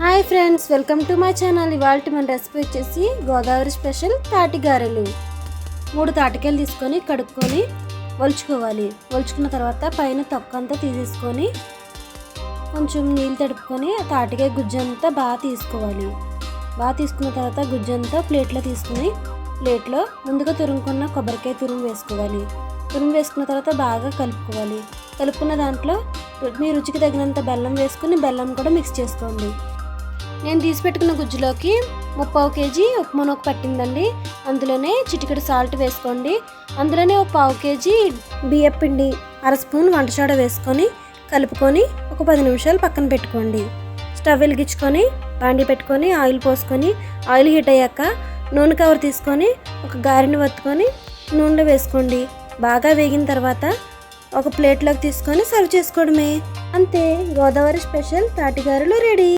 Hi friends, welcome to my channel. ఇవాళ మన recipe వచ్చేసి గోదావరి స్పెషల్ తాటి గారెలు. 3 తాటికాయలు తీసుకొని కడుక్కొని ఒలుచుకోవాలి. ఒలుచుకున్న తర్వాత పైన తొక్కంతా తీసేసుకొని కొంచెం నీళ్ళు తడుపుకొని ఆ తాటికాయ గుజ్జంతా బాగా తీసుకోవాలి. బాగా తీసుకున్న తర్వాత గుజ్జంతా ప్లేట్లో తీసుకుని ప్లేట్లో ముందుగా తురుముకున్న కొబ్బరికాయ తురుము వేసుకోవాలి. తురుము వేసుకున్న తర్వాత బాగా కలుపుకోవాలి. కలుపుకున్న దాంట్లో మీ రుచికి తగినంత బెల్లం వేసుకుని బెల్లం కూడా మిక్స్ చేసుకోండి. నేను తీసి పెట్టుకున్న గుజ్జులోకి 3/4 కేజీ ఉప్మా నూక పట్టిందండి. అందులోనే చిటికెడు సాల్ట్ వేసుకోండి. అందులోనే ఒక 1/2 కేజీ బియ్యం పిండి, 1/2 స్పూన్ వంట సోడా వేసుకొని కలుపుకొని ఒక 10 నిమిషాలు పక్కన పెట్టుకోండి. స్టవ్ వెలిగించుకొని బాండి పెట్టుకొని ఆయిల్ పోసుకొని ఆయిల్ హీట్ అయ్యాక నూనె కవర్ తీసుకొని ఒక గారెని వత్తుకొని నూనెలో వేసుకోండి. బాగా వేగిన తర్వాత ఒక ప్లేట్లోకి తీసుకొని సర్వ్ చేసుకోవడమే. అంతే, గోదావరి స్పెషల్ తాటి గారెలు రెడీ.